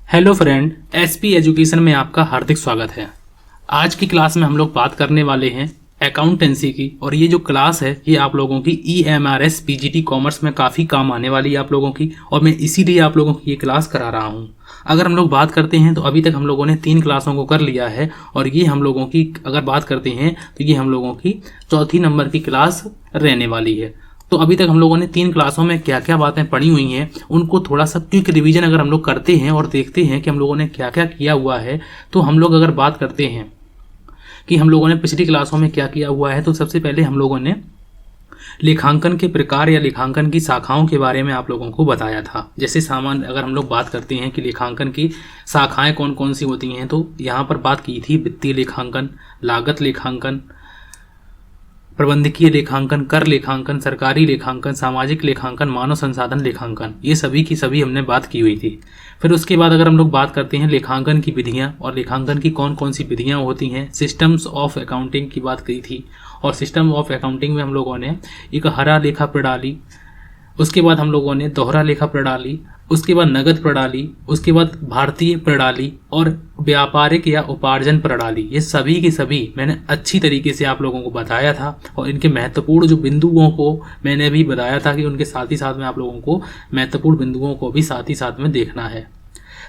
Hello friend, SP education में आपका हार्दिक स्वागत है। आज की क्लास में हम लोग बात करने वाले हैं अकाउंटेंसी की। और ये जो क्लास है ये आप लोगों की EMRS PGT कॉमर्स में काफ़ी काम आने वाली है आप लोगों की, और मैं इसीलिए आप लोगों की ये क्लास करा रहा हूँ। अगर हम लोग बात करते हैं तो अभी तक हम लोगों ने 3 क्लासों को कर लिया है, और ये हम लोगों की अगर बात करते हैं तो ये हम लोगों की चौथी नंबर की क्लास रहने वाली है। तो अभी तक हम लोगों ने 3 क्लासों में क्या क्या बातें पढ़ी हुई हैं उनको थोड़ा सा क्विक रिवीजन अगर हम लोग करते हैं और देखते हैं कि हम लोगों ने क्या क्या किया हुआ है, तो हम लोग अगर बात करते हैं कि हम लोगों ने पिछली क्लासों में क्या किया हुआ है, तो सबसे पहले हम लोगों ने लेखांकन के प्रकार या लेखांकन की शाखाओं के बारे में आप लोगों को बताया था। जैसे सामान्य अगर हम लोग बात करते हैं कि लेखांकन की शाखाएं कौन कौन सी होती हैं, तो यहाँ पर बात की थी वित्तीय लेखांकन, लागत लेखांकन, प्रबंधकीय लेखांकन, कर लेखांकन, सरकारी लेखांकन, सामाजिक लेखांकन, मानव संसाधन लेखांकन, ये सभी की सभी हमने बात की हुई थी। फिर उसके बाद अगर हम लोग बात करते हैं लेखांकन की विधियां और लेखांकन की कौन कौन सी विधियां होती हैं, सिस्टम्स ऑफ अकाउंटिंग की बात की थी। और सिस्टम ऑफ अकाउंटिंग में हम लोगों ने एक हरा लेखा प्रणाली, उसके बाद हम लोगों ने दोहरा लेखा प्रणाली, उसके बाद नगद प्रणाली, उसके बाद भारतीय प्रणाली और व्यापारिक या उपार्जन प्रणाली, ये सभी की सभी मैंने अच्छी तरीके से आप लोगों को बताया था। और इनके महत्वपूर्ण जो बिंदुओं को मैंने भी बताया था कि उनके साथ ही साथ में आप लोगों को महत्वपूर्ण बिंदुओं को भी साथ ही साथ में देखना है।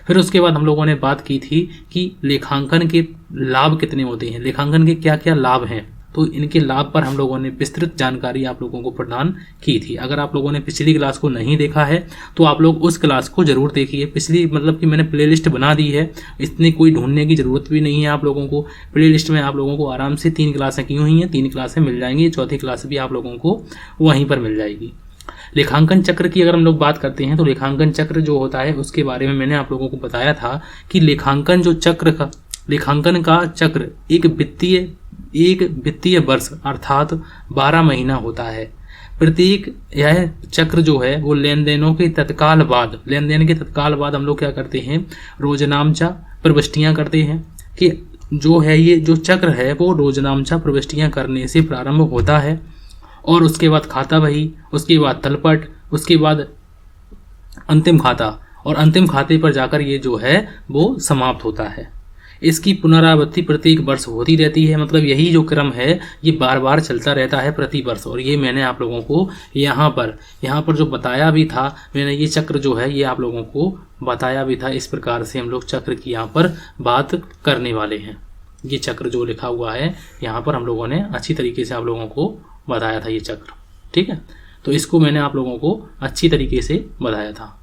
फिर उसके बाद हम लोगों ने बात की थी कि लेखांकन के लाभ कितने होते हैं, लेखांकन के क्या क्या लाभ हैं, तो इनके लाभ पर हम लोगों ने विस्तृत जानकारी आप लोगों को प्रदान की थी। अगर आप लोगों ने पिछली क्लास को नहीं देखा है तो आप लोग उस क्लास को जरूर देखिए। पिछली मतलब कि मैंने प्लेलिस्ट बना दी है, इतनी कोई ढूंढने की जरूरत भी नहीं है आप लोगों को। प्लेलिस्ट में आप लोगों को आराम से 3 क्लासें की हुई हैं, 3 क्लासें मिल जाएंगी, चौथी क्लास भी आप लोगों को वहीं पर मिल जाएगी। लेखांकन चक्र की अगर हम लोग बात करते हैं तो लेखांकन चक्र जो होता है उसके बारे में मैंने आप लोगों को बताया था कि लेखांकन का चक्र एक वित्तीय वर्ष अर्थात 12 महीना होता है। प्रत्येक यह चक्र जो है वो लेन देन के तत्काल बाद हम लोग क्या करते हैं, रोजनामचा प्रविष्टियां करते हैं। कि जो है ये जो चक्र है वो रोजनामचा प्रविष्टियां करने से प्रारंभ होता है, और उसके बाद खाता बही, उसके बाद तलपट, उसके बाद अंतिम खाता, और अंतिम खाते पर जाकर ये जो है वो समाप्त होता है। इसकी पुनरावृत्ति प्रत्येक वर्ष होती रहती है, मतलब यही जो क्रम है ये बार बार चलता रहता है प्रति वर्ष। और ये मैंने आप लोगों को यहाँ पर जो बताया भी था, मैंने ये चक्र जो है ये आप लोगों को बताया भी था। इस प्रकार से हम लोग चक्र की यहाँ पर बात करने वाले हैं। ये चक्र जो लिखा हुआ है यहाँ पर हम लोगों ने अच्छी तरीके से आप लोगों को बताया था ये चक्र, ठीक है। तो इसको मैंने आप लोगों को अच्छी तरीके से बताया था।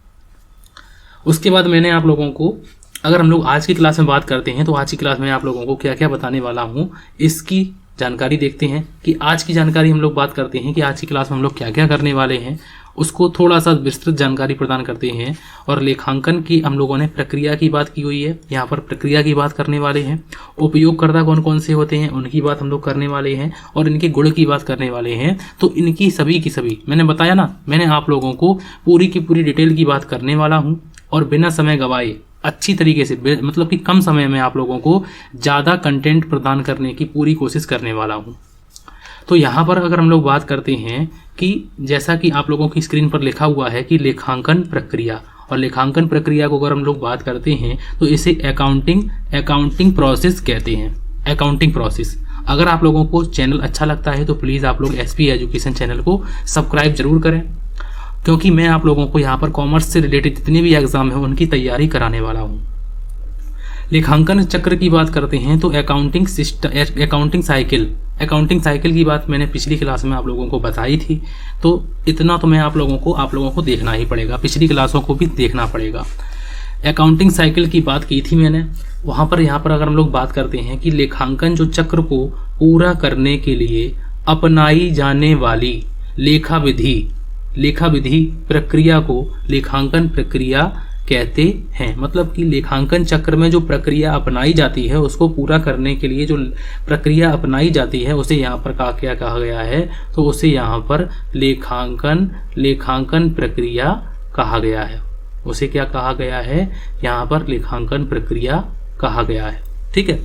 उसके बाद मैंने आप लोगों को, अगर हम लोग आज की क्लास में बात करते हैं तो आज की क्लास में आप लोगों को क्या क्या बताने वाला हूँ इसकी जानकारी देखते हैं। कि आज की जानकारी हम लोग बात करते हैं कि आज की क्लास में हम लोग क्या क्या करने वाले हैं, उसको थोड़ा सा विस्तृत जानकारी प्रदान करते हैं। और लेखांकन की हम लोगों ने प्रक्रिया की बात की हुई है, यहाँ पर प्रक्रिया की बात करने वाले हैं। उपयोगकर्ता कौन कौन से होते हैं उनकी बात हम लोग करने वाले हैं, और इनके गुण की बात करने वाले हैं। तो इनकी सभी की सभी मैंने बताया ना, मैंने आप लोगों को पूरी की पूरी डिटेल की बात करने वाला हूँ, और बिना समय गवाए अच्छी तरीके से, मतलब कि कम समय में आप लोगों को ज़्यादा कंटेंट प्रदान करने की पूरी कोशिश करने वाला हूँ। तो यहाँ पर अगर हम लोग बात करते हैं कि जैसा कि आप लोगों की स्क्रीन पर लिखा हुआ है कि लेखांकन प्रक्रिया, और लेखांकन प्रक्रिया को अगर हम लोग बात करते हैं तो इसे अकाउंटिंग प्रोसेस कहते हैं। Accounting process. अगर आप लोगों को चैनल अच्छा लगता है तो प्लीज़ आप लोग एसपी एजुकेशन चैनल को सब्सक्राइब जरूर करें, क्योंकि मैं आप लोगों को यहाँ पर कॉमर्स से रिलेटेड जितने भी एग्जाम हैं उनकी तैयारी कराने वाला हूँ। लेखांकन चक्र की बात करते हैं तो अकाउंटिंग साइकिल की बात मैंने पिछली क्लास में आप लोगों को बताई थी। तो इतना तो मैं आप लोगों को देखना ही पड़ेगा, पिछली क्लासों को भी देखना पड़ेगा। अकाउंटिंग साइकिल की बात की थी मैंने यहाँ पर अगर हम लोग बात करते हैं कि लेखांकन जो चक्र को पूरा करने के लिए अपनाई जाने वाली लेखा विधि प्रक्रिया को लेखांकन प्रक्रिया कहते हैं। मतलब कि लेखांकन चक्र में जो प्रक्रिया अपनाई जाती है उसको पूरा करने के लिए जो प्रक्रिया अपनाई जाती है उसे यहाँ पर क्या कहा गया है, तो उसे यहाँ पर लेखांकन प्रक्रिया कहा गया है। उसे क्या कहा गया है, यहाँ पर लेखांकन प्रक्रिया कहा गया है, ठीक है।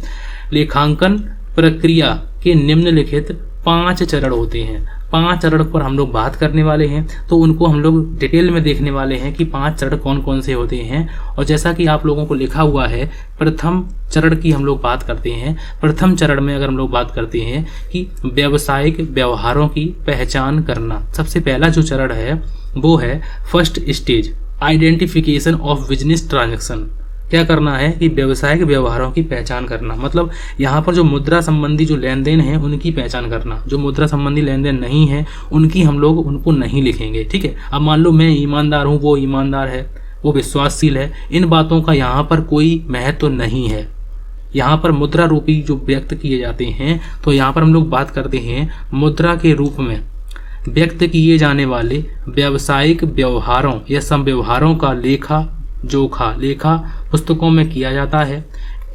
लेखांकन प्रक्रिया के निम्नलिखित 5 चरण होते हैं। 5 चरण पर हम लोग बात करने वाले हैं, तो उनको हम लोग डिटेल में देखने वाले हैं कि 5 चरण कौन कौन से होते हैं। और जैसा कि आप लोगों को लिखा हुआ है, प्रथम चरण की हम लोग बात करते हैं। प्रथम चरण में अगर हम लोग बात करते हैं कि व्यावसायिक व्यवहारों की पहचान करना, सबसे पहला जो चरण है वो है first stage, identification of business transaction. क्या करना है कि व्यवसायिक व्यवहारों की पहचान करना, मतलब यहाँ पर जो मुद्रा संबंधी जो लेन देन है उनकी पहचान करना। जो मुद्रा संबंधी लेन देन नहीं है उनकी हम लोग उनको नहीं लिखेंगे, ठीक है। अब मान लो मैं ईमानदार हूँ, वो ईमानदार है, वो विश्वासशील है, इन बातों का यहाँ पर कोई महत्व नहीं है। यहाँ पर मुद्रा रूपी जो व्यक्त किए जाते हैं, तो यहाँ पर हम लोग बात करते हैं मुद्रा के रूप में व्यक्त किए जाने वाले व्यावसायिक व्यवहारों या संव्यवहारों का लेखा लेखा पुस्तकों में किया जाता है।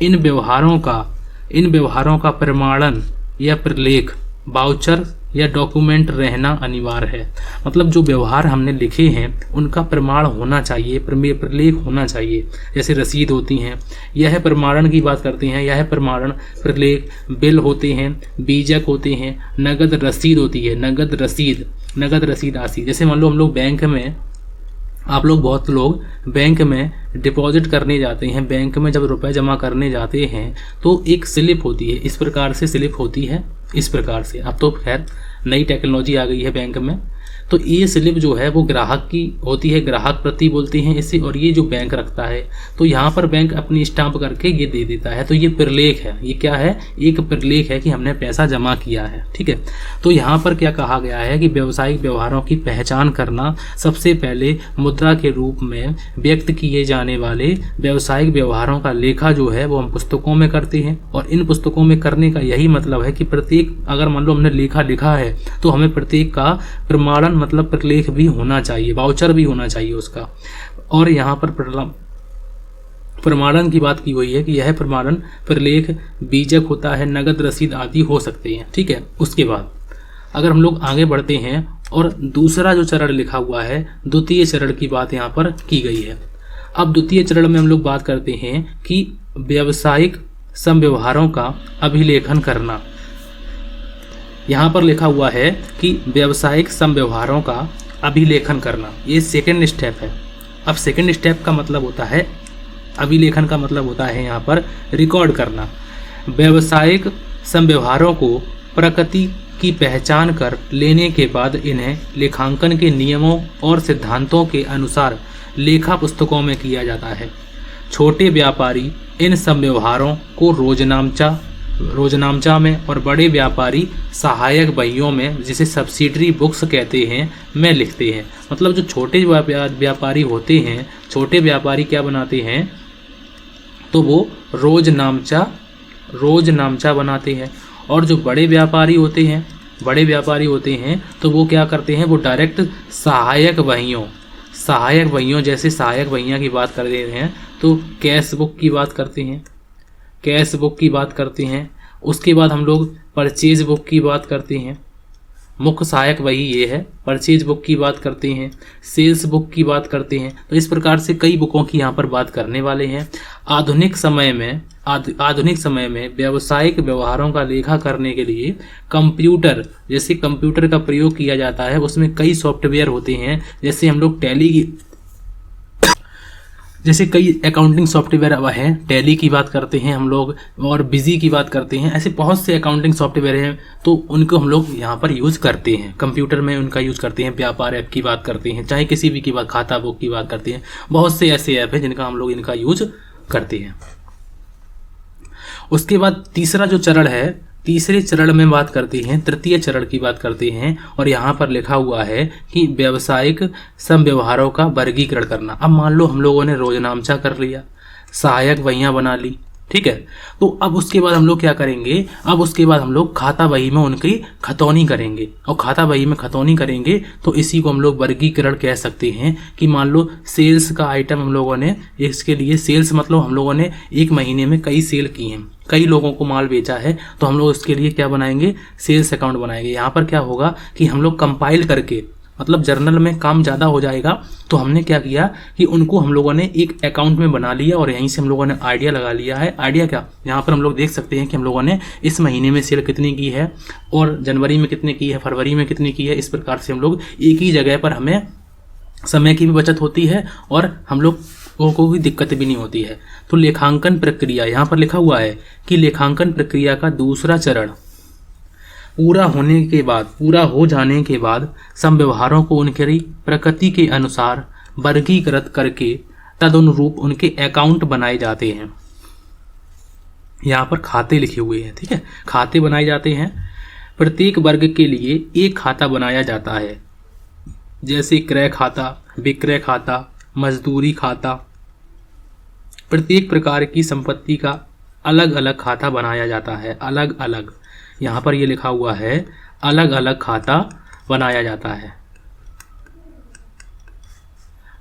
इन व्यवहारों का प्रमाणन या प्रलेख, वाउचर या डॉक्यूमेंट रहना अनिवार्य है। मतलब जो व्यवहार हमने लिखे हैं उनका प्रमाण होना चाहिए, प्रलेख होना चाहिए। जैसे रसीद होती हैं, यह प्रमाणन की बात करते हैं, यह प्रमाणन प्रलेख, बिल होते हैं, बीजक होते हैं, नगद रसीद होती है, नगद रसीद आसी। जैसे मान लो हम लोग बैंक में, आप लोग बहुत लोग बैंक में डिपॉजिट करने जाते हैं, बैंक में जब रुपए जमा करने जाते हैं तो एक स्लिप होती है, इस प्रकार से स्लिप होती है, इस प्रकार से। अब तो खैर नई टेक्नोलॉजी आ गई है बैंक में, तो ये स्लिप जो है वो ग्राहक की होती है, ग्राहक प्रति बोलते हैं इसे, और ये जो बैंक रखता है तो यहाँ पर बैंक अपनी स्टाम्प करके ये दे देता है। तो ये प्रलेख है, ये क्या है, एक प्रलेख है कि हमने पैसा जमा किया है, ठीक है। तो यहाँ पर क्या कहा गया है कि व्यावसायिक व्यवहारों की पहचान करना, सबसे पहले मुद्रा के रूप में व्यक्त किए जाने वाले व्यावसायिक व्यवहारों का लेखा जो है वो हम पुस्तकों में करते हैं। और इन पुस्तकों में करने का यही मतलब है कि प्रत्येक, अगर मान लो हमने लेखा लिखा है तो हमें प्रत्येक का प्रमाणन मतलब प्रलेख भी होना चाहिए, वाउचर भी होना चाहिए उसका। और यहाँ पर प्रमाणन की बात की हुई है कि यह प्रमाणन प्रलेख बीजक होता है, नगद रसीद आदि हो सकते हैं, ठीक है। उसके बाद अगर हम लोग आगे बढ़ते हैं और दूसरा जो चरण लिखा हुआ है, द्वितीय चरण की बात यहाँ पर की गई है। अब द्वितीय चरण में हम लोग बात करते हैं कि व्यावसायिक संव्यवहारों का अभिलेखन करना। यहाँ पर लिखा हुआ है कि व्यावसायिक संव्यवहारों का अभिलेखन करना, ये सेकंड स्टेप है। अब सेकंड स्टेप का मतलब होता है, अभिलेखन का मतलब होता है यहाँ पर रिकॉर्ड करना। व्यावसायिक संव्यवहारों को प्रकृति की पहचान कर लेने के बाद इन्हें लेखांकन के नियमों और सिद्धांतों के अनुसार लेखा पुस्तकों में किया जाता है। छोटे व्यापारी इन संव्यवहारों को रोजनामचा में और बड़े व्यापारी सहायक बहियों में, जिसे सब्सिडरी बुक्स कहते हैं, में लिखते हैं। मतलब जो छोटे व्यापारी होते हैं, छोटे व्यापारी क्या बनाते हैं, तो वो रोजनामचा बनाते हैं। और जो बड़े व्यापारी होते हैं तो वो क्या करते हैं, वो डायरेक्ट सहायक बहियों, जैसे सहायक बहियाँ की बात कर रहे हैं तो कैश बुक की बात करते हैं। उसके बाद हम लोग परचेज बुक की बात करते हैं, मुख्य सहायक वही ये है, परचेज बुक की बात करते हैं, सेल्स बुक की बात करते हैं। तो इस प्रकार से कई बुकों की यहाँ पर बात करने वाले हैं। आधुनिक समय में व्यावसायिक व्यवहारों का लेखा करने के लिए कंप्यूटर का प्रयोग किया जाता है। उसमें कई सॉफ्टवेयर होते हैं, जैसे हम लोग जैसे कई अकाउंटिंग सॉफ्टवेयर अब हैं, टैली की बात करते हैं हम लोग, और बिजी की बात करते हैं। ऐसे बहुत से अकाउंटिंग सॉफ्टवेयर हैं, तो उनको हम लोग यहाँ पर यूज़ करते हैं, कंप्यूटर में उनका यूज़ करते हैं। व्यापार ऐप की बात करते हैं, चाहे किसी भी की बात, खाता बुक की बात करते हैं। बहुत से ऐसे ऐप हैं जिनका हम लोग इनका यूज करते हैं। उसके बाद तीसरा जो चरण है, तीसरे चरण में बात करते हैं, तृतीय चरण की बात करते हैं। और यहाँ पर लिखा हुआ है कि व्यावसायिक संव्यवहारों का वर्गीकरण करना। अब मान लो हम लोगों ने रोजनामचा कर लिया, सहायक बहियाँ बना ली, ठीक है। तो अब उसके बाद हम लोग क्या करेंगे, अब उसके बाद हम लोग खाता बही में उनकी खतौनी करेंगे। और खाता बही में खतौनी करेंगे तो इसी को हम लोग वर्गीकरण कह सकते हैं। कि मान लो सेल्स का आइटम हम लोगों ने, इसके लिए सेल्स मतलब हम लोगों ने एक महीने में कई सेल की हैं, कई लोगों को माल बेचा है, तो हम लोग इसके लिए क्या बनाएंगे, सेल्स अकाउंट बनाएंगे। यहाँ पर क्या होगा कि हम लोग कंपाइल करके मतलब जर्नल में काम ज़्यादा हो जाएगा। तो हमने क्या किया कि उनको हम लोगों ने एक अकाउंट में बना लिया और यहीं से हम लोगों ने आइडिया लगा लिया है। आइडिया क्या, यहाँ पर हम लोग देख सकते हैं कि हम लोगों ने इस महीने में सेल कितनी की है और जनवरी में कितनी की है, फरवरी में कितनी की है। इस प्रकार से हम लोग एक ही जगह पर, हमें समय की भी बचत होती है और हम लोगों को भी दिक्कत भी नहीं होती है। तो लेखांकन प्रक्रिया, यहाँ पर लिखा हुआ है कि लेखांकन प्रक्रिया का दूसरा चरण पूरा हो जाने के बाद संव्यवहारों को उनकी प्रकृति के अनुसार वर्गीकृत करके तदनुरूप उनके अकाउंट बनाए जाते हैं। यहाँ पर खाते लिखे हुए हैं, ठीक है, खाते बनाए जाते हैं। प्रत्येक वर्ग के लिए एक खाता बनाया जाता है, जैसे क्रय खाता, विक्रय खाता, मजदूरी खाता। प्रत्येक प्रकार की संपत्ति का अलग अलग खाता बनाया जाता है, अलग अलग, यहाँ पर ये लिखा हुआ है अलग अलग खाता बनाया जाता है।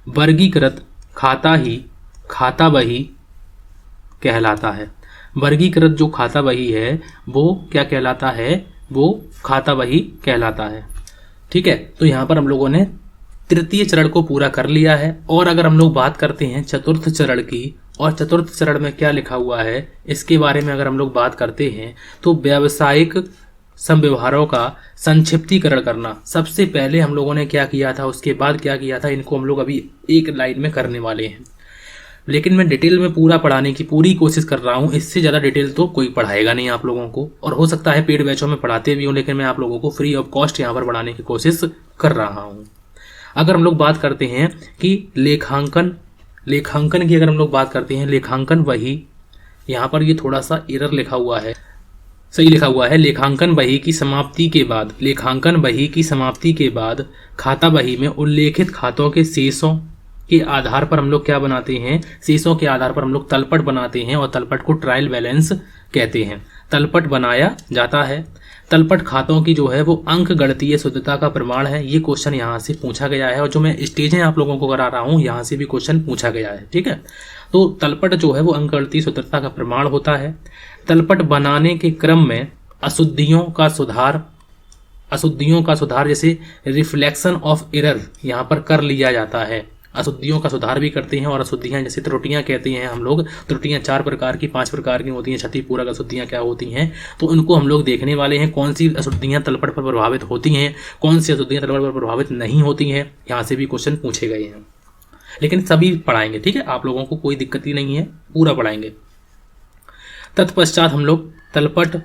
वर्गीकृत खाता ही खाता बही कहलाता है। वर्गीकृत जो खाता बही है वो क्या कहलाता है, वो खाता बही कहलाता है, ठीक है। तो यहाँ पर हम लोगों ने तृतीय चरण को पूरा कर लिया है। और अगर हम लोग बात करते हैं चतुर्थ चरण की, और चतुर्थ चरण में क्या लिखा हुआ है इसके बारे में अगर हम लोग बात करते हैं तो व्यावसायिक संव्यवहारों का संक्षिप्तीकरण करना। सबसे पहले हम लोगों ने क्या किया था, उसके बाद क्या किया था, इनको हम लोग अभी एक लाइन में करने वाले हैं। लेकिन मैं डिटेल में पूरा पढ़ाने की पूरी कोशिश कर रहा हूँ। इससे ज़्यादा डिटेल तो कोई पढ़ाएगा नहीं आप लोगों को, और हो सकता है पेड बैचों में पढ़ाते भी हूँ, लेकिन मैं आप लोगों को फ्री ऑफ कॉस्ट यहाँ पर पढ़ाने की कोशिश कर रहा हूँ। अगर हम लोग बात करते हैं कि लेखांकन की अगर हम लोग बात करते हैं, लेखांकन बही, यहाँ पर ये थोड़ा सा एरर लिखा हुआ है, सही लिखा हुआ है। लेखांकन बही की समाप्ति के बाद खाता बही में उल्लेखित खातों के शेषों के आधार पर हम लोग क्या बनाते हैं, शेषों के आधार पर हम लोग तलपट बनाते हैं और तलपट को ट्रायल बैलेंस कहते हैं। तलपट बनाया जाता है। तलपट खातों की जो है वो अंक गणितीय शुद्धता का प्रमाण है। ये क्वेश्चन यहाँ से पूछा गया है और जो मैं स्टेजें आप लोगों को करा रहा हूँ यहाँ से भी क्वेश्चन पूछा गया है, ठीक है। तो तलपट जो है वो अंक गणितीय शुद्धता का प्रमाण होता है। तलपट बनाने के क्रम में अशुद्धियों का सुधार जैसे रिफ्लेक्शन ऑफ एरर यहाँ पर कर लिया जाता है। अशुद्धियों का सुधार भी करते हैं और अशुद्धियां जैसे त्रुटियां कहते हैं हम लोग। त्रुटियां 4 प्रकार की 5 प्रकार की होती हैं। क्षतिपूरक अशुद्धियां क्या होती हैं, तो उनको हम लोग देखने वाले हैं। कौन सी अशुद्धियां तलपट पर प्रभावित होती हैं, कौन सी अशुद्धियां तलपट पर प्रभावित नहीं होती हैं, यहाँ से भी क्वेश्चन पूछे गए हैं। लेकिन सभी पढ़ाएंगे, ठीक है, आप लोगों को कोई दिक्कत ही नहीं है, पूरा पढ़ाएंगे। तत्पश्चात हम लोग तलपट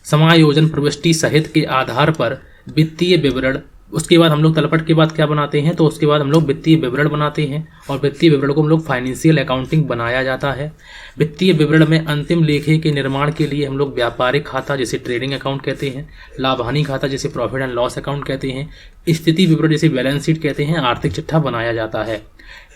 समायोजन प्रविष्टि सहित के आधार पर वित्तीय विवरण, उसके बाद हम लोग तलपट के बाद क्या बनाते हैं, तो उसके बाद हम लोग वित्तीय विवरण बनाते हैं और वित्तीय विवरण को हम लोग फाइनेंशियल अकाउंटिंग बनाया जाता है। वित्तीय विवरण में अंतिम लेखे के निर्माण के लिए हम लोग व्यापारिक खाता जैसे ट्रेडिंग अकाउंट कहते हैं, लाभ हानि खाता जैसे प्रॉफिट एंड लॉस अकाउंट कहते हैं, स्थिति विवरण जैसे बैलेंस शीट कहते हैं, आर्थिक चिट्ठा बनाया जाता है।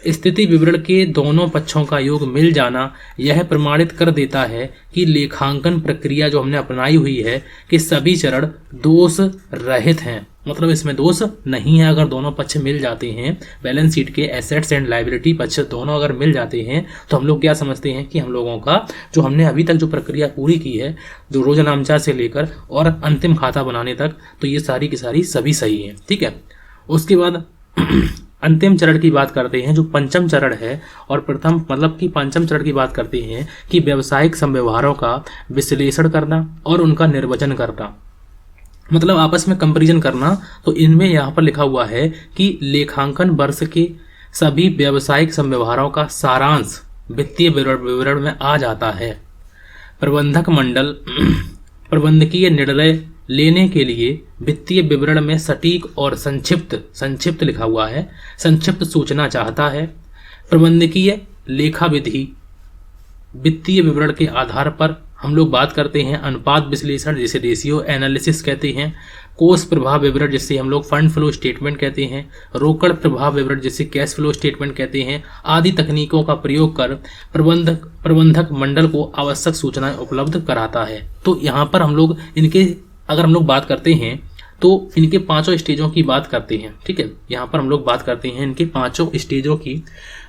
स्थिति विवरण के दोनों पक्षों का योग मिल जाना यह प्रमाणित कर देता है कि लेखांकन प्रक्रिया जो हमने अपनाई हुई है कि सभी चरण दोष रहित हैं, मतलब इसमें दोष नहीं है। अगर दोनों पक्ष मिल जाते हैं, बैलेंस शीट के एसेट्स एंड लायबिलिटी पक्ष दोनों अगर मिल जाते हैं, तो हम लोग क्या समझते हैं कि हम लोगों का जो हमने अभी तक जो प्रक्रिया पूरी की है, जो रोजनामचा से लेकर और अंतिम खाता बनाने तक, तो ये सारी की सारी सभी सही है, ठीक है। उसके बाद अंतिम चरण की बात करते हैं जो पंचम चरण है, और प्रथम मतलब कि पंचम चरण की बात करते हैं कि व्यावसायिक संव्यवहारों का विश्लेषण करना और उनका निर्वचन करना, मतलब आपस में कंपैरिजन करना। तो इनमें यहाँ पर लिखा हुआ है कि लेखांकन वर्ष के सभी व्यावसायिक संव्यवहारों का सारांश वित्तीय विवरण में आ जाता है। प्रबंधक मंडल प्रबंधकीय निर्णय लेने के लिए वित्तीय विवरण में सटीक और संक्षिप्त लिखा हुआ है, संक्षिप्त सूचना चाहता है। प्रबंधकीय लेखा विधि वित्तीय विवरण के आधार पर हम लोग बात करते हैं अनुपात विश्लेषण जिसे रेशियो एनालिसिस कहते हैं, कोष प्रभाव विवरण जिसे हम लोग फंड फ्लो स्टेटमेंट कहते हैं, रोकड़ प्रभाव विवरण जिसे कैश फ्लो स्टेटमेंट कहते हैं, आदि तकनीकों का प्रयोग कर प्रबंधक मंडल को आवश्यक सूचनाएं उपलब्ध कराता है। तो यहाँ पर हम लोग इनके अगर हम लोग बात करते हैं तो इनके 5 स्टेजों की बात करते हैं, ठीक है। यहाँ पर हम लोग बात करते हैं इनके 5 स्टेजों की।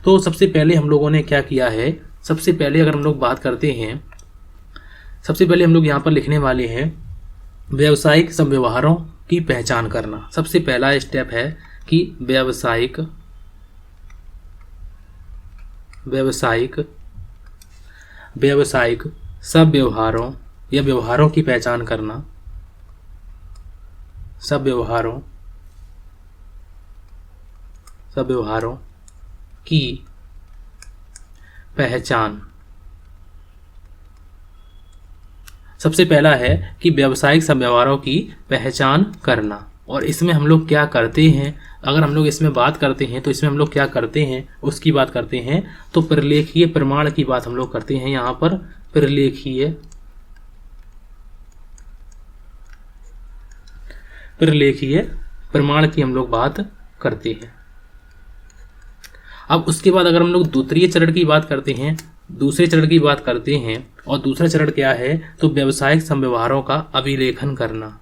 तो सबसे पहले हम लोगों ने क्या किया है, सबसे पहले अगर हम लोग बात करते हैं, सबसे पहले हम लोग यहाँ पर लिखने वाले हैं व्यावसायिक संव्यवहारों की पहचान करना। सबसे पहला स्टेप है कि व्यावसायिक सब व्यवहारों या व्यवहारों की पहचान करना, सब व्यवहारों की पहचान। सबसे पहला है कि व्यावसायिक सब व्यवहारों की पहचान करना। और इसमें हम लोग क्या करते हैं, अगर हम लोग इसमें बात करते हैं तो इसमें हम लोग क्या करते हैं उसकी बात करते हैं। तो प्रलेखीय प्रमाण की बात हम लोग करते हैं। यहाँ पर प्रलेखीय प्रमाण की हम लोग बात करते हैं। अब उसके बाद अगर हम लोग दूसरे चरण की बात करते हैं और दूसरा चरण क्या है, तो व्यावसायिक संव्यवहारों का अभिलेखन करना।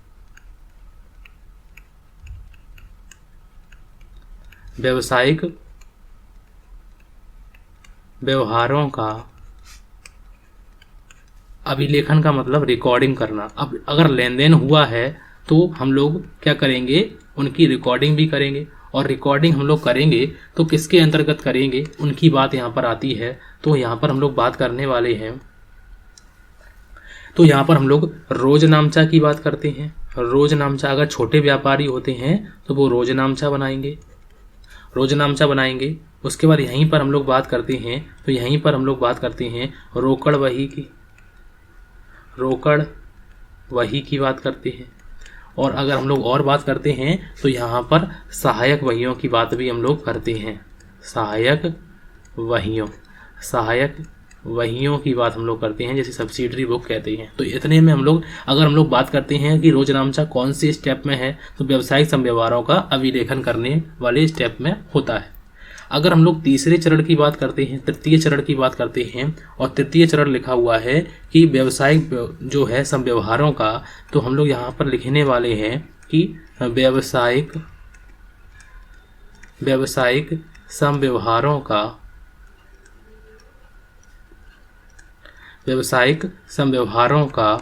व्यावसायिक व्यवहारों का अभिलेखन का मतलब रिकॉर्डिंग करना। अब अगर लेन देन हुआ है तो हम लोग क्या करेंगे, उनकी रिकॉर्डिंग भी करेंगे। और रिकॉर्डिंग हम लोग करेंगे तो किसके अंतर्गत करेंगे, उनकी बात यहाँ पर आती है। तो यहाँ पर हम लोग बात करने वाले हैं, तो यहाँ पर हम लोग रोज नामचा की बात करते हैं। रोज नामचा, अगर छोटे व्यापारी होते हैं तो वो रोज नामचा बनाएंगे। उसके बाद यहीं पर हम लोग बात करते हैं, तो यहीं पर हम लोग बात करते हैं रोकड़ वही की बात करते हैं। और अगर हम लोग और बात करते हैं तो यहाँ पर सहायक वहियों की बात भी हम लोग करते हैं। सहायक वहियों की बात हम लोग करते हैं, जैसे सब्सिडरी बुक कहते हैं। तो इतने में हम लोग, अगर हम लोग बात करते हैं कि रोज नामचा कौन से स्टेप में है, तो व्यावसायिक संव्यवहारों का अभिलेखन करने वाले स्टेप में होता है। अगर हम लोग तीसरे चरण की बात करते हैं, तृतीय चरण की बात करते हैं, और तृतीय चरण लिखा हुआ है कि व्यावसायिक जो है संव्यवहारों का, तो हम लोग यहाँ पर लिखने वाले हैं कि व्यावसायिक संव्यवहारों का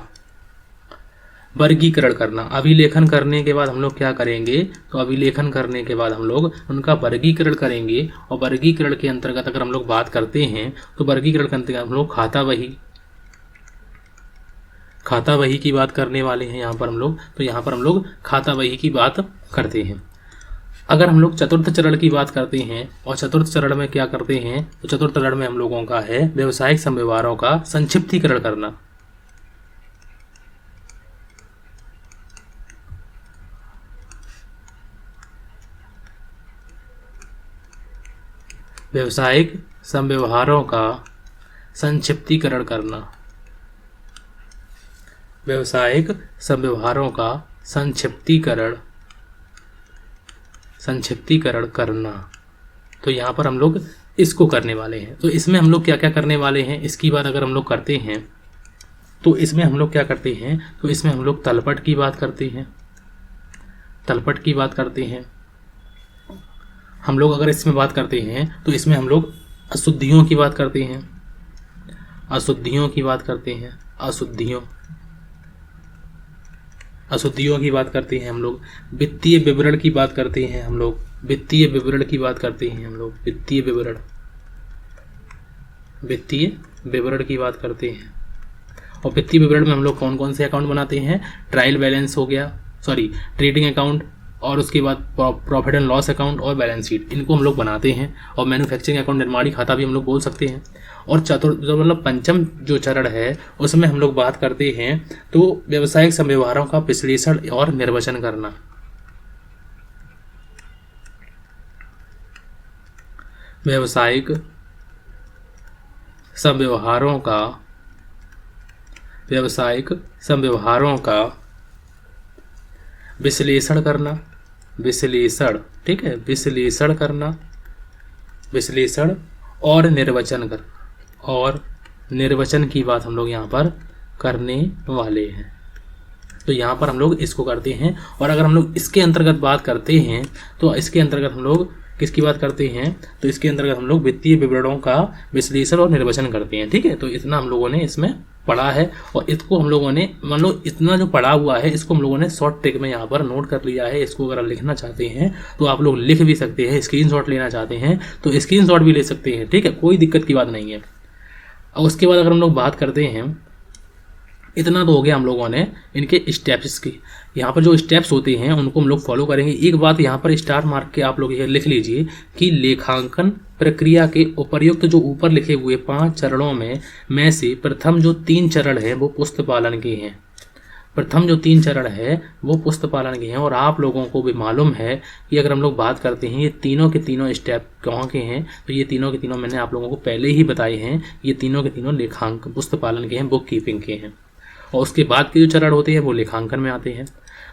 वर्गीकरण करना। अभिलेखन करने के बाद हम लोग क्या करेंगे, तो अभिलेखन करने के बाद हम लोग उनका वर्गीकरण करेंगे। और वर्गीकरण के अंतर्गत अगर हम लोग बात करते हैं तो वर्गीकरण के अंतर्गत हम लोग खाता वही की बात करने वाले हैं यहाँ पर हम लोग। तो यहाँ पर हम लोग खाता वही की बात करते हैं। अगर हम लोग चतुर्थ चरण की बात करते हैं, और चतुर्थ चरण में क्या करते हैं, तो चतुर्थ चरण में हम लोगों का है व्यावसायिक संव्यवहारों का संक्षिप्तीकरण करना। व्यावसायिक संव्यवहारों का संक्षिप्तीकरण करना। व्यावसायिक संव्यवहारों का संक्षिप्तीकरण करना। तो यहाँ पर हम लोग इसको करने वाले हैं। तो इसमें हम लोग क्या क्या करने वाले हैं, इसकी बात अगर हम लोग करते हैं तो इसमें हम लोग क्या करते हैं, तो इसमें हम लोग तलपट की बात करते हैं। हम लोग अगर इसमें बात करते हैं तो इसमें हम लोग अशुद्धियों की बात करते हैं। अशुद्धियों की बात करते हैं हम लोग। वित्तीय विवरण की बात करते हैं हम लोग। वित्तीय विवरण की बात करते हैं हम लोग। वित्तीय विवरण की बात करते हैं। और वित्तीय विवरण में हम लोग कौन कौन से अकाउंट बनाते हैं, ट्रायल बैलेंस हो गया, ट्रेडिंग अकाउंट, और उसके बाद प्रॉफिट एंड लॉस अकाउंट और बैलेंस शीट, इनको हम लोग बनाते हैं। और मैन्युफैक्चरिंग अकाउंट, निर्माणी खाता भी हम लोग बोल सकते हैं। और मतलब पंचम जो चरण है उसमें हम लोग बात करते हैं तो व्यावसायिक संव्यवहारों का विश्लेषण और निर्वचन करना। व्यावसायिक संव्यवहारों का विश्लेषण करना। ठीक है, विश्लेषण करना, विश्लेषण और निर्वचन की बात हम लोग यहाँ पर करने वाले हैं। तो यहाँ पर हम लोग इसको करते हैं। और अगर हम लोग इसके अंतर्गत बात करते हैं तो इसके अंतर्गत हम लोग किसकी बात करते हैं, तो इसके अंतर्गत हम लोग वित्तीय विवरणों का विश्लेषण और निर्वचन करते हैं। ठीक है, तो इतना हम लोगों ने इसमें पढ़ा है और इसको हम लोगों ने मान लो इतना जो पढ़ा हुआ है इसको हम लोगों ने शॉर्ट ट्रिक में यहाँ पर नोट कर लिया है। इसको अगर आप लिखना चाहते हैं तो आप लोग लिख भी सकते हैं, स्क्रीनशॉट लेना चाहते हैं तो स्क्रीनशॉट भी ले सकते हैं, ठीक है, कोई दिक्कत की बात नहीं है। और उसके बाद अगर हम लोग बात करते हैं, इतना तो हो गया हम लोगों ने इनके स्टेप्स की। यहाँ पर जो स्टेप्स होते हैं उनको हम लोग फॉलो करेंगे। एक बात यहाँ पर स्टार मार्क के आप लोग ये लिख लीजिए कि लेखांकन प्रक्रिया के उपर्युक्त जो ऊपर लिखे हुए 5 चरणों में से प्रथम जो 3 चरण है वो पुस्तपालन के हैं। प्रथम जो 3 चरण है वो पुस्तपालन के हैं। और आप लोगों को भी मालूम है कि अगर हम लोग बात करते हैं ये तीनों के तीनों स्टेप कहाँ के हैं, तो ये तीनों के तीनों मैंने आप लोगों को पहले ही बताए हैं। ये तीनों के तीनों लेखांकन पुस्तपालन के हैं, बुक कीपिंग के हैं। और उसके बाद के जो चरण होते हैं वो लेखांकन में आते हैं।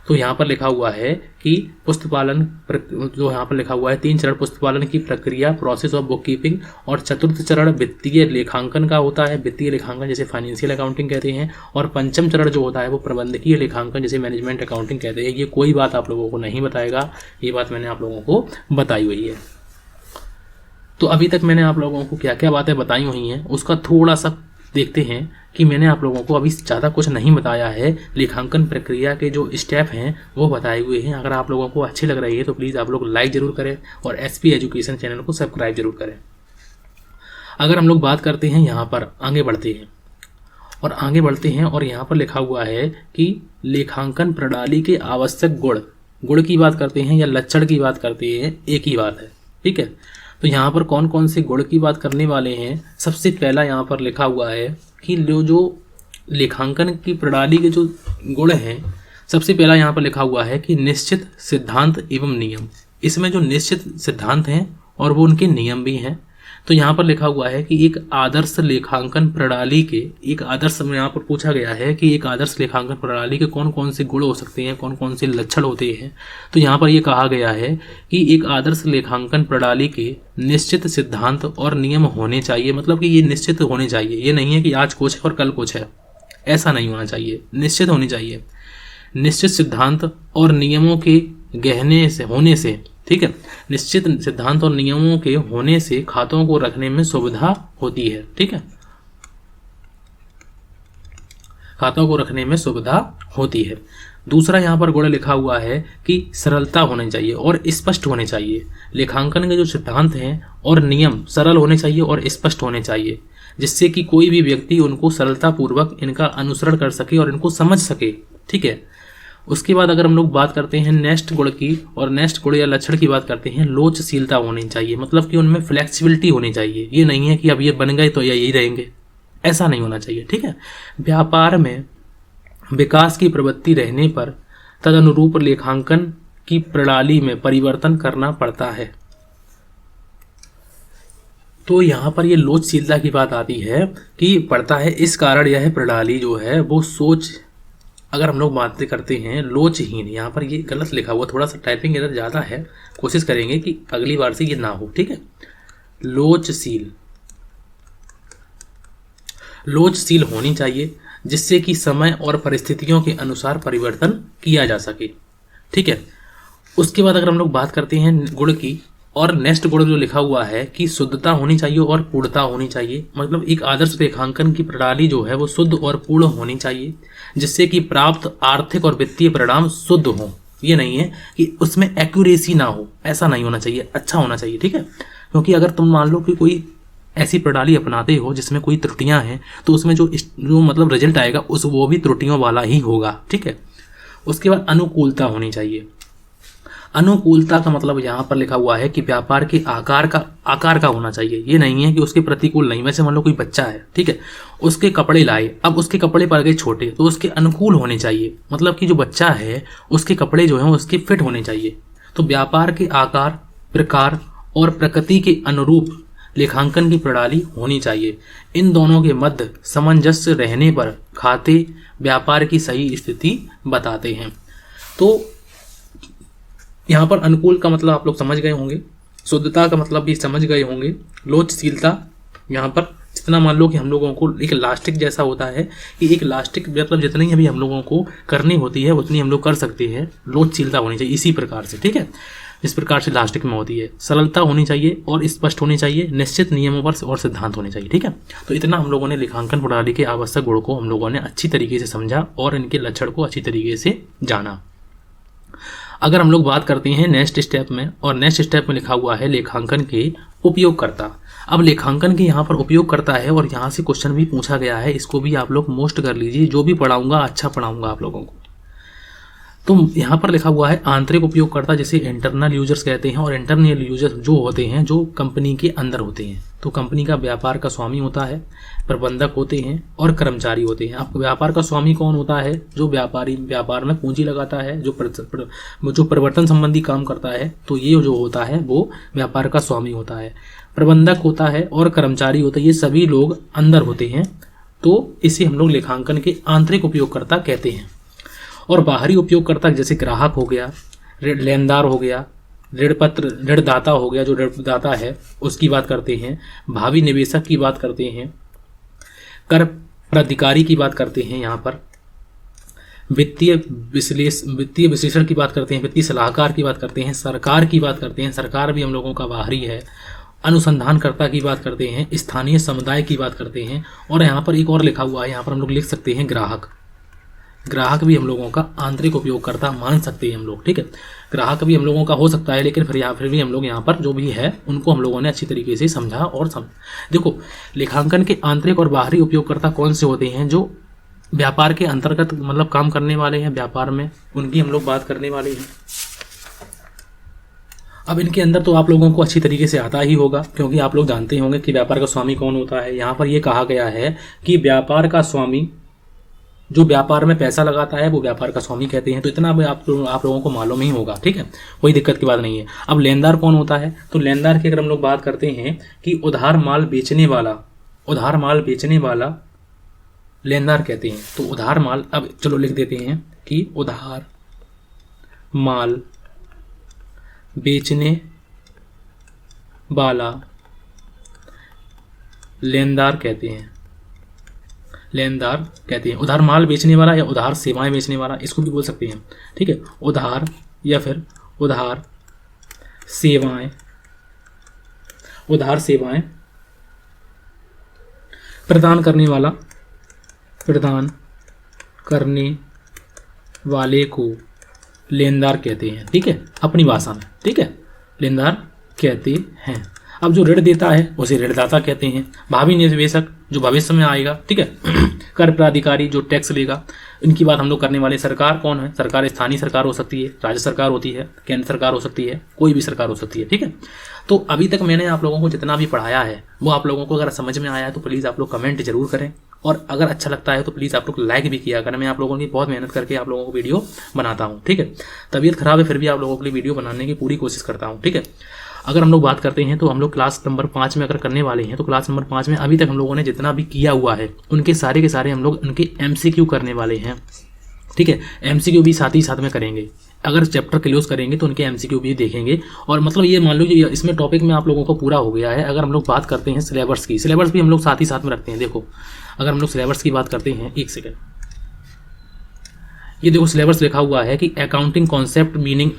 तो यहाँ पर लिखा हुआ है कि पुस्तपालन जो यहाँ पर लिखा हुआ है 3 चरण पुस्तपालन की प्रक्रिया, प्रोसेस ऑफ बुक कीपिंग। और चतुर्थ चरण वित्तीय लेखांकन का होता है, वित्तीय लेखांकन जैसे फाइनेंशियल अकाउंटिंग कहते हैं। और पंचम चरण जो होता है वो प्रबंधकीय लेखांकन जैसे मैनेजमेंट अकाउंटिंग कहते हैं। ये कोई बात आप लोगों को नहीं बताएगा, ये बात मैंने आप लोगों को बताई हुई है। तो अभी तक मैंने आप लोगों को क्या क्या बातें बताई हुई हैं उसका थोड़ा सा देखते हैं कि मैंने आप लोगों को अभी ज़्यादा कुछ नहीं बताया है। लेखांकन प्रक्रिया के जो स्टेप हैं वो बताए हुए हैं। अगर आप लोगों को अच्छी लग रही है तो प्लीज़ आप लोग लाइक ज़रूर करें और एसपी एजुकेशन चैनल को सब्सक्राइब जरूर करें। अगर हम लोग बात करते हैं यहाँ पर आगे बढ़ते हैं और यहाँ पर लिखा हुआ है कि लेखांकन प्रणाली के आवश्यक गुण की बात करते हैं या लक्षण की बात करते हैं, एक ही बात है, ठीक है। तो यहाँ पर कौन कौन से गुण की बात करने वाले हैं। सबसे पहला यहाँ पर लिखा हुआ है कि जो लेखांकन की प्रणाली के जो गुण हैं, सबसे पहला यहाँ पर लिखा हुआ है कि निश्चित सिद्धांत एवं नियम। इसमें जो निश्चित सिद्धांत हैं और वो उनके नियम भी हैं। तो यहाँ पर लिखा हुआ है कि एक आदर्श लेखांकन प्रणाली के, एक आदर्श में यहाँ पर पूछा गया है कि एक आदर्श लेखांकन प्रणाली के कौन कौन से गुण हो सकते हैं, कौन कौन से लक्षण होते हैं। तो यहाँ पर ये कहा गया है कि एक आदर्श लेखांकन प्रणाली के निश्चित सिद्धांत और नियम होने चाहिए। मतलब कि ये निश्चित होने चाहिए, ये नहीं है कि आज कुछ है और कल कुछ है, ऐसा नहीं होना चाहिए, निश्चित होनी चाहिए। निश्चित सिद्धांत और नियमों के गहने से होने से, ठीक है, निश्चित सिद्धांत और नियमों के होने से खातों को रखने में सुविधा होती है, ठीक है, खातों को रखने में सुविधा होती है। दूसरा यहाँ पर गुण लिखा हुआ है कि सरलता होनी चाहिए और स्पष्ट होने चाहिए। लेखांकन के जो सिद्धांत हैं और नियम सरल होने चाहिए और स्पष्ट होने चाहिए, जिससे कि कोई भी व्यक्ति उनको सरलतापूर्वक इनका अनुसरण कर सके और इनको समझ सके, ठीक है। उसके बाद अगर हम लोग बात करते हैं नेक्स्ट गुण की, और नेक्स्ट गुण या लक्षण की बात करते हैं, लोचशीलता होनी चाहिए। मतलब कि उनमें फ्लेक्सिबिलिटी होनी चाहिए। ये नहीं है कि अब ये बन गए तो यही रहेंगे, ऐसा नहीं होना चाहिए, ठीक है। व्यापार में विकास की प्रवृत्ति रहने पर तदनुरूप लेखांकन की प्रणाली में परिवर्तन करना पड़ता है। तो यहाँ पर ये लोचशीलता की बात आती है कि पड़ता है, इस कारण यह प्रणाली जो है वो सोच, अगर हम लोग बातें करते हैं लोचहीन, यहाँ पर ये गलत लिखा हुआ, थोड़ा सा टाइपिंग एरर ज़्यादा है, कोशिश करेंगे कि अगली बार से ये ना हो, ठीक है। लोचशील होनी चाहिए, जिससे कि समय और परिस्थितियों के अनुसार परिवर्तन किया जा सके, ठीक है। उसके बाद अगर हम लोग बात करते हैं गुण की, और नेक्स्ट गुण जो लिखा हुआ है कि शुद्धता होनी चाहिए और पूर्णता होनी चाहिए। मतलब एक आदर्श लेखांकन की प्रणाली जो है वो शुद्ध और पूर्ण होनी चाहिए, जिससे कि प्राप्त आर्थिक और वित्तीय परिणाम शुद्ध हो। ये नहीं है कि उसमें एक्यूरेसी ना हो, ऐसा नहीं होना चाहिए, अच्छा होना चाहिए, ठीक है। क्योंकि अगर तुम मान लो कि कोई ऐसी प्रणाली अपनाते हो जिसमें कोई त्रुटियां हैं, तो उसमें जो मतलब रिजल्ट आएगा वो भी त्रुटियों वाला ही होगा, ठीक है। उसके बाद अनुकूलता होनी चाहिए। अनुकूलता का मतलब यहाँ पर लिखा हुआ है कि व्यापार के आकार का होना चाहिए। ये नहीं है कि उसके प्रतिकूल नहीं। वैसे मान लो कोई बच्चा है, ठीक है, उसके कपड़े लाए, अब उसके कपड़े पड़ गए छोटे, तो उसके अनुकूल होने चाहिए। मतलब कि जो बच्चा है उसके कपड़े जो हैं उसके फिट होने चाहिए। तो व्यापार के आकार, प्रकार और प्रकृति के अनुरूप लेखांकन की प्रणाली होनी चाहिए। इन दोनों के मध्य सामंजस्य रहने पर खाते व्यापार की सही स्थिति बताते हैं। तो यहाँ पर अनुकूल का मतलब आप लोग समझ गए होंगे, शुद्धता का मतलब भी समझ गए होंगे, लोचशीलता यहाँ पर जितना मान लो कि हम लोगों को एक इलास्टिक जैसा होता है कि एक इलास्टिक मतलब जितनी अभी हम लोगों को करनी होती है उतनी हम लोग कर सकते हैं, लोचशीलता होनी चाहिए इसी प्रकार से, ठीक है। जिस प्रकार से लास्टिक में होती है। सरलता होनी चाहिए और स्पष्ट होनी चाहिए, निश्चित नियमों पर और सिद्धांत होने चाहिए। ठीक है, तो इतना हम लोगों ने लेखांकन प्रणाली के आवश्यक गुण को हम लोगों ने अच्छी तरीके से समझा और इनके लक्षण को अच्छी तरीके से जाना। अगर हम लोग बात करते हैं नेक्स्ट स्टेप में, और नेक्स्ट स्टेप में लिखा हुआ है लेखांकन के उपयोगकर्ता। अब लेखांकन के यहाँ पर उपयोगकर्ता है और यहाँ से क्वेश्चन भी पूछा गया है, इसको भी आप लोग मोस्ट कर लीजिए। जो भी पढ़ाऊंगा अच्छा पढ़ाऊंगा आप लोगों को। तो यहाँ पर लिखा हुआ है आंतरिक उपयोगकर्ता, जिसे इंटरनल यूजर्स कहते हैं, और इंटरनल यूजर्स जो होते हैं जो कंपनी के अंदर होते हैं। तो कंपनी का व्यापार का स्वामी होता है, प्रबंधक होते हैं और कर्मचारी होते हैं। अब व्यापार का स्वामी कौन होता है? जो व्यापार में पूंजी लगाता है, जो परिवर्तन संबंधी काम करता है, तो ये जो होता है वो व्यापार का स्वामी होता है। प्रबंधक होता है और कर्मचारी होता है, ये सभी लोग अंदर होते हैं। तो इसे हम लोग लेखांकन के आंतरिक उपयोगकर्ता कहते हैं। और बाहरी उपयोगकर्ता जैसे ग्राहक हो गया, लेनदार हो गया, ऋणदाता हो गया, जो ऋणदाता है उसकी बात करते हैं, भावी निवेशक की बात करते हैं, कर प्राधिकारी की बात करते हैं, यहाँ पर वित्तीय विश्लेषण की बात करते हैं, वित्तीय सलाहकार की बात करते हैं, सरकार की बात करते हैं, सरकार भी हम लोगों का बाहरी है, अनुसंधानकर्ता की बात करते हैं, स्थानीय समुदाय की बात करते हैं। और यहाँ पर एक और लिखा हुआ है, यहाँ पर हम लोग लिख सकते हैं ग्राहक भी हम लोगों का आंतरिक उपयोगकर्ता मान सकते हैं हम लोग। ठीक है, ग्राहक भी हम लोगों का हो सकता है, लेकिन फिर भी हम लोग यहाँ पर जो भी है उनको हम लोगों ने अच्छी तरीके से समझा और देखो लेखांकन के आंतरिक और बाहरी उपयोगकर्ता कौन से होते हैं? जो व्यापार के अंतर्गत मतलब काम करने वाले हैं व्यापार में, उनकी हम लोग बात करने वाले हैं। अब इनके अंदर तो आप लोगों को अच्छी तरीके से आता ही होगा, क्योंकि आप लोग जानते होंगे कि व्यापार का स्वामी कौन होता है। यहाँ पर यह कहा गया है कि व्यापार का स्वामी जो व्यापार में पैसा लगाता है वो व्यापार का स्वामी कहते हैं। तो इतना आप लोगों को मालूम ही होगा। ठीक है, कोई दिक्कत की बात नहीं है। अब लेनदार कौन होता है? तो लेनदार की अगर हम लोग बात करते हैं कि उधार माल बेचने वाला लेनदार कहते हैं। तो उधार माल, अब चलो लिख देते हैं कि उधार माल बेचने वाला लेनदार कहते हैं। उधार माल बेचने वाला या उधार सेवाएं बेचने वाला, इसको भी बोल सकते हैं। ठीक है, उधार या फिर उधार सेवाएं प्रदान करने वाले को लेनदार कहते हैं। ठीक है, अपनी भाषा में। ठीक है, लेनदार कहते हैं। अब जो ऋण देता है उसे ऋणदाता कहते हैं। भावी निवेशक जो भविष्य में आएगा। ठीक है, कर प्राधिकारी जो टैक्स लेगा, इनकी बात हम लोग करने वाले। सरकार कौन है? सरकार स्थानीय सरकार हो सकती है, राज्य सरकार होती है, केंद्र सरकार हो सकती है, कोई भी सरकार हो सकती है। ठीक है, तो अभी तक मैंने आप लोगों को जितना भी पढ़ाया है वो आप लोगों को अगर समझ में आया है तो प्लीज़ आप लोग कमेंट जरूर करें, और अगर अच्छा लगता है तो प्लीज़ आप लोग लाइक भी किया करें। मैं आप लोगों की बहुत मेहनत करके आप लोगों को वीडियो बनाता हूँ। ठीक है, तबीयत खराब है फिर भी आप लोगों के लिए वीडियो बनाने की पूरी कोशिश करता हूँ। ठीक है, अगर हम लोग बात करते हैं तो हम लोग क्लास नंबर 5 में अगर करने वाले हैं, तो क्लास नंबर 5 में अभी तक हम लोगों ने जितना भी किया हुआ है उनके सारे के सारे हम लोग उनके MCQ करने वाले हैं। ठीक है, MCQ भी साथ ही साथ में करेंगे। अगर चैप्टर क्लोज करेंगे तो उनके MCQ भी देखेंगे। और मतलब ये मान लीजिए इसमें टॉपिक में आप लोगों को पूरा हो गया है। अगर हम लोग बात करते हैं सिलेबस की, सिलेबस भी हम लोग साथ ही साथ में रखते हैं। देखो, अगर हम लोग सिलेबस की बात करते हैं, एक सेकेंड, ये देखो सिलेबस लिखा हुआ है कि accounting concept meaning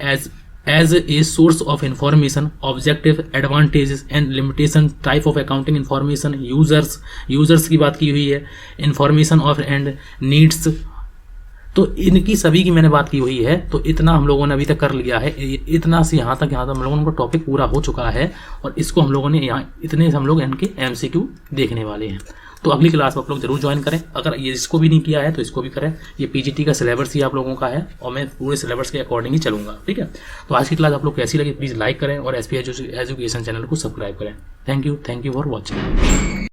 as a source of information, objective, advantages and limitation, type of accounting information, users की बात की हुई है, information of and needs, तो इनकी सभी की मैंने बात की हुई है। तो इतना हम लोगों ने अभी तक कर लिया है। इतना से यहाँ तक हम लोगों का टॉपिक पूरा हो चुका है, और इसको हम लोगों ने यहाँ इतने हम लोग इनके MCQ देखने वाले हैं। तो अगली क्लास में आप लोग जरूर ज्वाइन करें। अगर ये इसको भी नहीं किया है तो इसको भी करें। ये PGT का सिलेबस ही आप लोगों का है, और मैं पूरे सिलेबस के अकॉर्डिंग ही चलूंगा। ठीक है, तो आज की क्लास आप लोग कैसी लगी प्लीज़ लाइक करें और SP एजुकेशन चैनल को सब्सक्राइब करें। Thank you for watching.